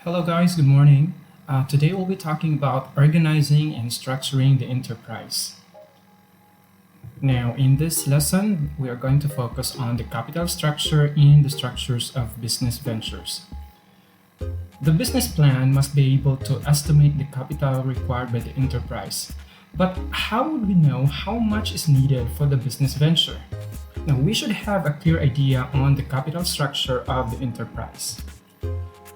Hello guys, good morning. Today we'll be talking about organizing and structuring the enterprise. Now, in this lesson, we are going to focus on the capital structure and the structures of business ventures. The business plan must be able to estimate the capital required by the enterprise. But how would we know how much is needed for the business venture? Now, we should have a clear idea on the capital structure of the enterprise.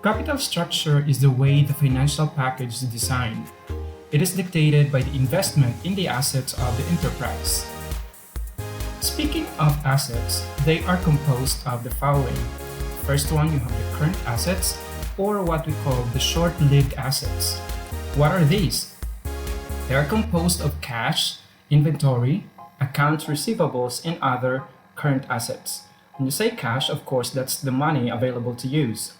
Capital structure is the way the financial package is designed. It is dictated by the investment in the assets of the enterprise. Speaking of assets, they are composed of the following. First one, you have the current assets, or what we call the short-lived assets. What are these? They are composed of cash, inventory, accounts receivables, and other current assets. When you say cash, of course, that's the money available to use.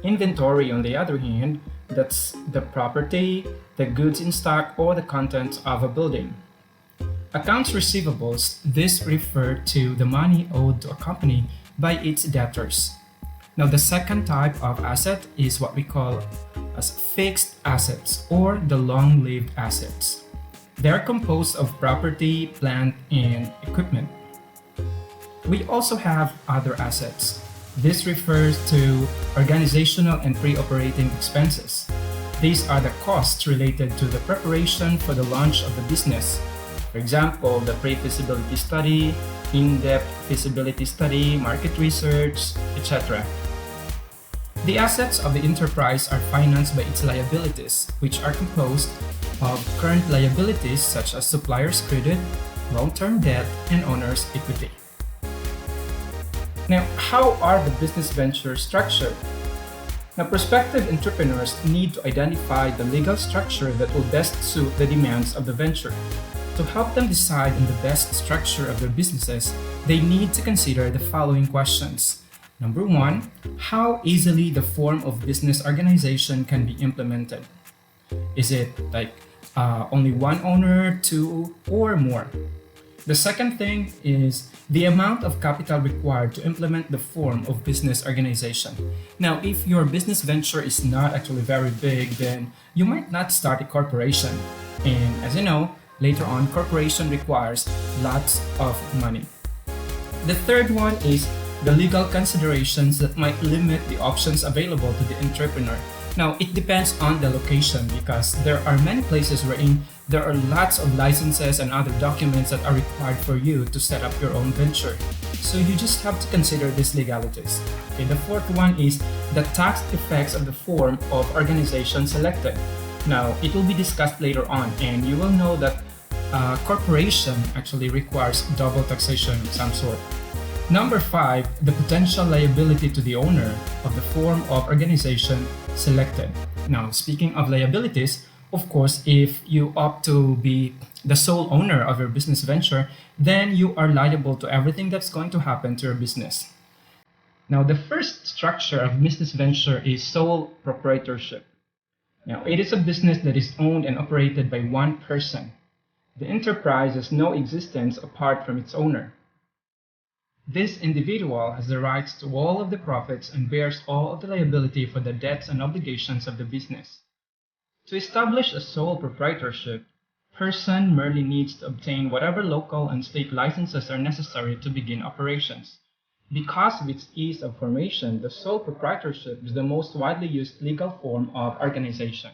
Inventory, on the other hand, that's the property, the goods in stock, or the contents of a building. Accounts receivables, this refer to the money owed to a company by its debtors. Now, the second type of asset is what we call as fixed assets or the long-lived assets. They are composed of property, plant, and equipment. We also have other assets. This refers to organizational and pre-operating expenses. These are the costs related to the preparation for the launch of the business. For example, the pre-feasibility study, in-depth feasibility study, market research, etc. The assets of the enterprise are financed by its liabilities, which are composed of current liabilities such as suppliers' credit, long-term debt, and owner's equity. Now, how are the business ventures structured? Now, prospective entrepreneurs need to identify the legal structure that will best suit the demands of the venture. To help them decide on the best structure of their businesses, they need to consider the following questions. Number one, how easily the form of business organization can be implemented. Is it like only one owner, two, or more? The second thing is the amount of capital required to implement the form of business organization. Now, if your business venture is not actually very big, then you might not start a corporation. And as you know, later on, corporation requires lots of money. The third one is the legal considerations that might limit the options available to the entrepreneur. Now, it depends on the location because there are many places wherein there are lots of licenses and other documents that are required for you to set up your own venture. So you just have to consider these legalities. Okay, the fourth one is the tax effects of the form of organization selected. Now, it will be discussed later on, and you will know that corporation actually requires double taxation of some sort. Number five, the potential liability to the owner of the form of organization selected. Now, speaking of liabilities, of course, if you opt to be the sole owner of your business venture, then you are liable to everything that's going to happen to your business. Now, the first structure of business venture is sole proprietorship. Now, it is a business that is owned and operated by one person. The enterprise has no existence apart from its owner. This individual has the rights to all of the profits and bears all of the liability for the debts and obligations of the business. To establish a sole proprietorship, person merely needs to obtain whatever local and state licenses are necessary to begin operations. Because of its ease of formation, the sole proprietorship is the most widely used legal form of organization.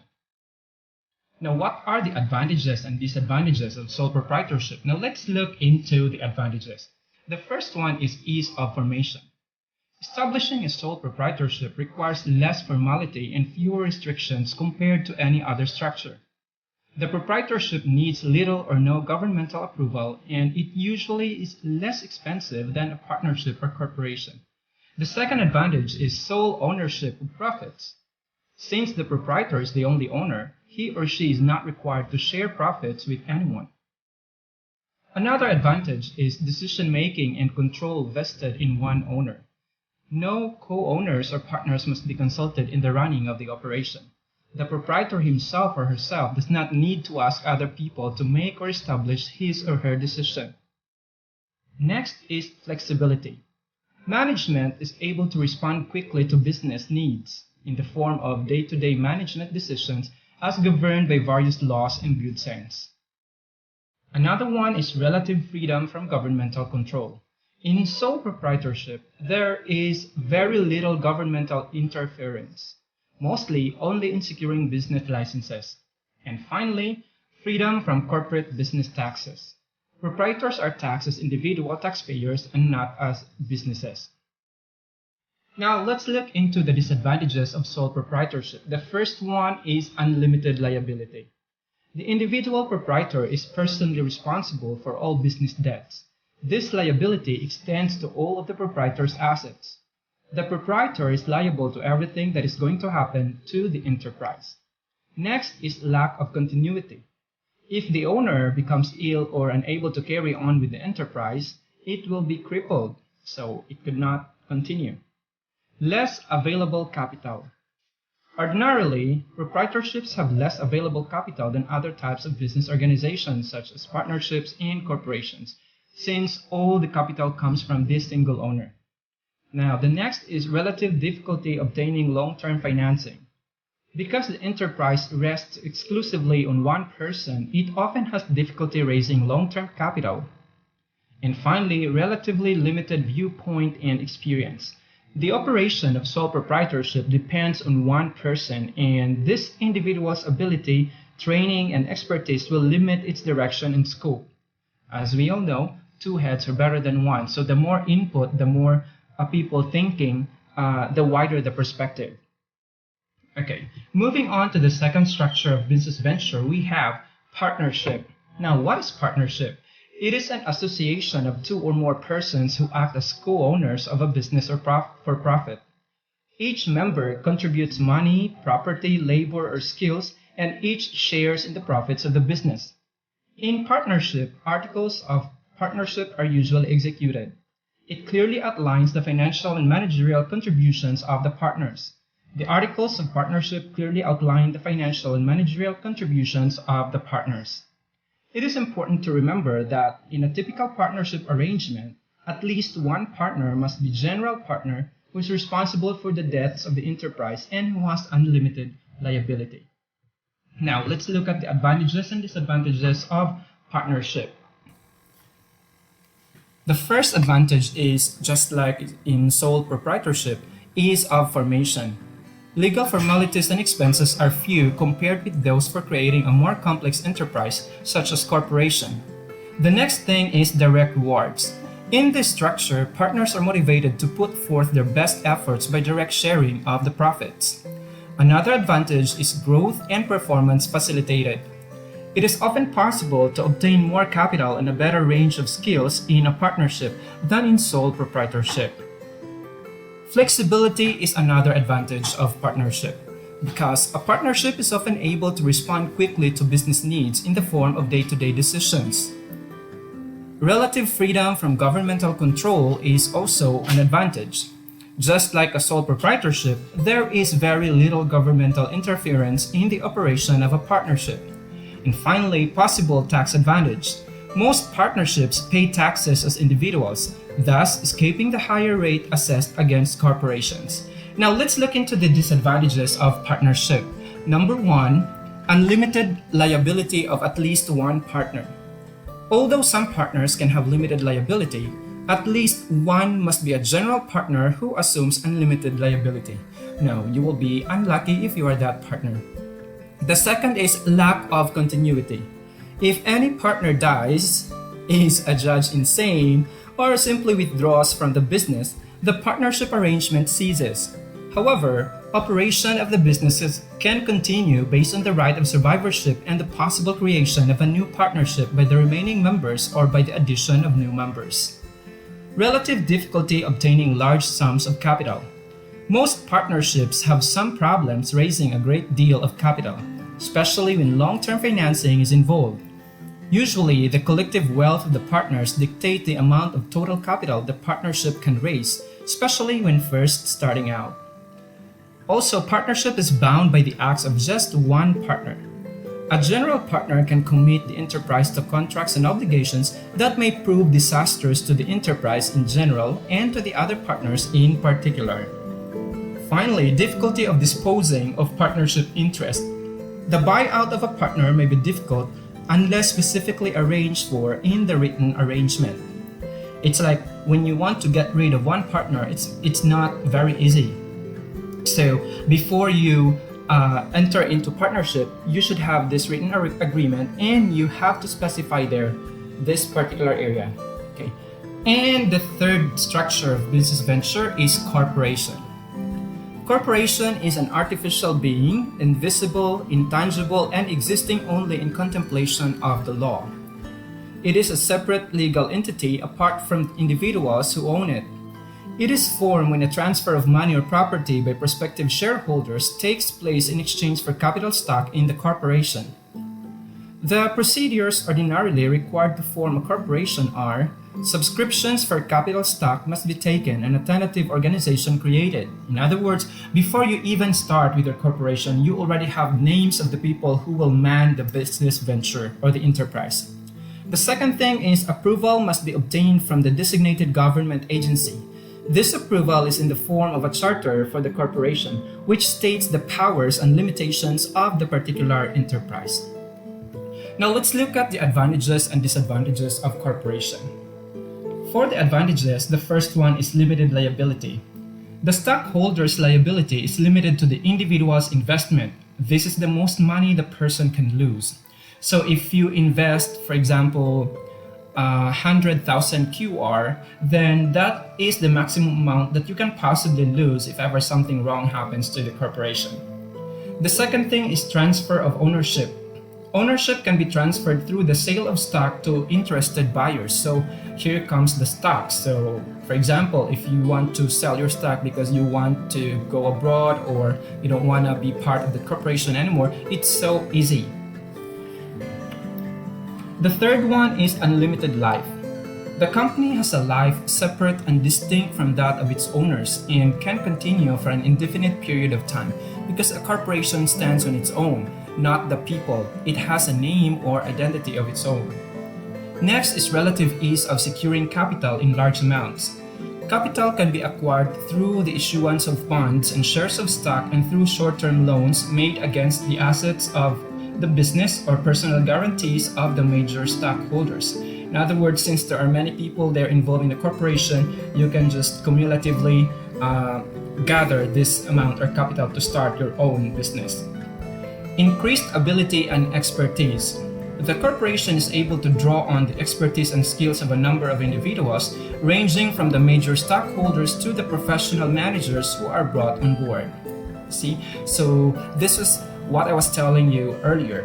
Now, what are the advantages and disadvantages of sole proprietorship? Now, let's look into the advantages. The first one is ease of formation. Establishing a sole proprietorship requires less formality and fewer restrictions compared to any other structure. The proprietorship needs little or no governmental approval, and it usually is less expensive than a partnership or corporation. The second advantage is sole ownership of profits. Since the proprietor is the only owner, he or she is not required to share profits with anyone. Another advantage is decision-making and control vested in one owner. No co-owners or partners must be consulted in the running of the operation. The proprietor himself or herself does not need to ask other people to make or establish his or her decision. Next is flexibility. Management is able to respond quickly to business needs. in the form of day-to-day management decisions as governed by various laws and good sense. Another one is relative freedom from governmental control. In sole proprietorship, there is very little governmental interference, mostly only in securing business licenses. And finally, freedom from corporate business taxes. Proprietors are taxed as individual taxpayers and not as businesses. Now let's look into the disadvantages of sole proprietorship. The first one is unlimited liability. The individual proprietor is personally responsible for all business debts. This liability extends to all of the proprietor's assets. The proprietor is liable to everything that is going to happen to the enterprise. Next is lack of continuity. If the owner becomes ill or unable to carry on with the enterprise, it will be crippled, so it could not continue. Less available capital. Ordinarily, proprietorships have less available capital than other types of business organizations such as partnerships and corporations, since all the capital comes from this single owner. Now, the next is relative difficulty obtaining long-term financing. Because the enterprise rests exclusively on one person, it often has difficulty raising long-term capital. And finally, relatively limited viewpoint and experience. The operation of sole proprietorship depends on one person, and this individual's ability, training, and expertise will limit its direction and scope. As we all know, two heads are better than one, so the more input, the more people thinking, the wider the perspective. Okay, moving on to the second structure of business venture, we have partnership. Now, what is partnership? It is an association of two or more persons who act as co-owners of a business or for profit. Each member contributes money, property, labor, or skills, and each shares in the profits of the business. In partnership, articles of partnership are usually executed. It clearly outlines the financial and managerial contributions of the partners. The articles of partnership clearly outline the financial and managerial contributions of the partners. It is important to remember that in a typical partnership arrangement, at least one partner must be general partner who is responsible for the debts of the enterprise and who has unlimited liability. Now, let's look at the advantages and disadvantages of partnership. The first advantage is, just like in sole proprietorship, ease of formation. Legal formalities and expenses are few compared with those for creating a more complex enterprise such as corporation. The next thing is direct rewards. In this structure, partners are motivated to put forth their best efforts by direct sharing of the profits. Another advantage is growth and performance facilitated. It is often possible to obtain more capital and a better range of skills in a partnership than in sole proprietorship. Flexibility is another advantage of partnership, because a partnership is often able to respond quickly to business needs in the form of day-to-day decisions. Relative freedom from governmental control is also an advantage. Just like a sole proprietorship, there is very little governmental interference in the operation of a partnership. And finally, possible tax advantage. Most partnerships pay taxes as individuals, thus escaping the higher rate assessed against corporations. Now let's look into the disadvantages of partnership. Number 1, unlimited liability of at least one partner. Although some partners can have limited liability, at least one must be a general partner who assumes unlimited liability. No, you will be unlucky if you are that partner. The second is lack of continuity. If any partner dies, is adjudged insane, or simply withdraws from the business, the partnership arrangement ceases. However, operation of the businesses can continue based on the right of survivorship and the possible creation of a new partnership by the remaining members or by the addition of new members. Relative difficulty obtaining large sums of capital. Most partnerships have some problems raising a great deal of capital, especially when long-term financing is involved. Usually, the collective wealth of the partners dictate the amount of total capital the partnership can raise, especially when first starting out. Also, partnership is bound by the acts of just one partner. A general partner can commit the enterprise to contracts and obligations that may prove disastrous to the enterprise in general and to the other partners in particular. Finally, difficulty of disposing of partnership interest. The buyout of a partner may be difficult unless specifically arranged for in the written arrangement. It's like when you want to get rid of one partner, it's not very easy. So before you enter into partnership, you should have this written agreement, and you have to specify there this particular area. Okay. And the third structure of business venture is corporation. Corporation is an artificial being, invisible, intangible, and existing only in contemplation of the law. It is a separate legal entity apart from individuals who own it. It is formed when a transfer of money or property by prospective shareholders takes place in exchange for capital stock in the corporation. The procedures ordinarily required to form a corporation are: subscriptions for capital stock must be taken and a tentative organization created. In other words, before you even start with your corporation, you already have names of the people who will man the business venture or the enterprise. The second thing is approval must be obtained from the designated government agency. This approval is in the form of a charter for the corporation, which states the powers and limitations of the particular enterprise. Now let's look at the advantages and disadvantages of corporation. For the advantages, the first one is limited liability. The stockholder's liability is limited to the individual's investment. This is the most money the person can lose. So if you invest, for example, 100,000 QR, then that is the maximum amount that you can possibly lose if ever something wrong happens to the corporation. The second thing is transfer of ownership. Ownership can be transferred through the sale of stock to interested buyers. So here comes the stock. So for example, if you want to sell your stock because you want to go abroad or you don't want to be part of the corporation anymore, it's so easy. The third one is unlimited life. The company has a life separate and distinct from that of its owners and can continue for an indefinite period of time because a corporation stands on its own, not the people. It has a name or identity of its own. Next is relative ease of securing capital in large amounts. Capital can be acquired through the issuance of bonds and shares of stock and through short-term loans made against the assets of the business or personal guarantees of the major stockholders. In other words, since there are many people there involved in the corporation, you can just cumulatively gather this amount or capital to start your own business. Increased ability and expertise. The corporation is able to draw on the expertise and skills of a number of individuals, ranging from the major stockholders to the professional managers who are brought on board. See, so this is what I was telling you earlier.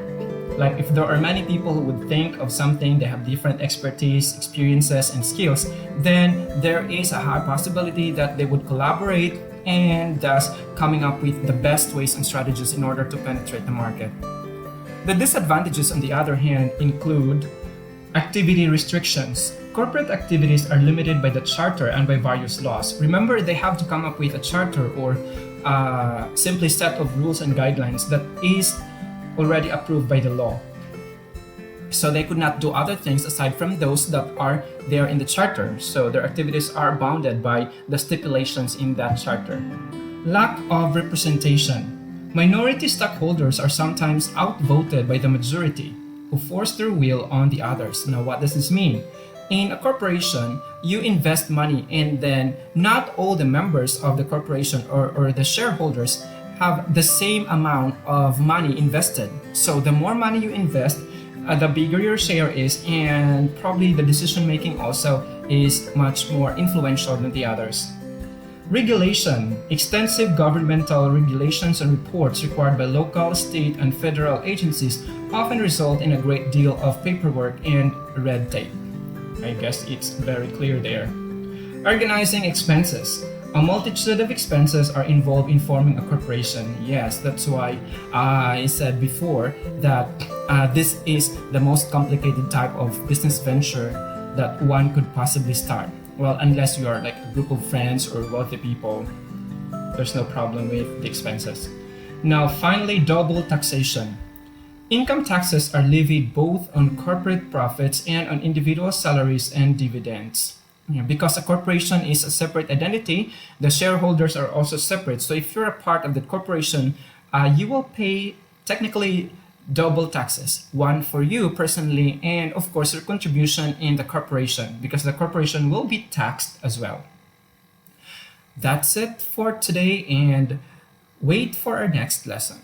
Like if there are many people who would think of something, they have different expertise, experiences, and skills, then there is a high possibility that they would collaborate and thus coming up with the best ways and strategies in order to penetrate the market. The disadvantages, on the other hand, include activity restrictions. Corporate activities are limited by the charter and by various laws. Remember, they have to come up with a charter or simply set of rules and guidelines that is already approved by the law. So they could not do other things aside from those that are there in the charter. So their activities are bounded by the stipulations in that charter. Lack of representation. Minority stockholders are sometimes outvoted by the majority, who force their will on the others. Now, what does this mean? In a corporation, you invest money and then not all the members of the corporation or the shareholders have the same amount of money invested. So the more money you invest, the bigger your share is, and probably the decision making also is much more influential than the others. Regulation. Extensive governmental regulations and reports required by local, state, and federal agencies often result in a great deal of paperwork and red tape. I guess it's very clear there. Organizing expenses. A multitude of expenses are involved in forming a corporation. Yes, that's why I said before that this is the most complicated type of business venture that one could possibly start. Well, unless you are like a group of friends or wealthy people, there's no problem with the expenses. Now, finally, double taxation. Income taxes are levied both on corporate profits and on individual salaries and dividends. Because a corporation is a separate identity, the shareholders are also separate. So if you're a part of the corporation, you will pay technically double taxes, one for you personally, and of course your contribution in the corporation, because the corporation will be taxed as well. That's it for today, and wait for our next lesson.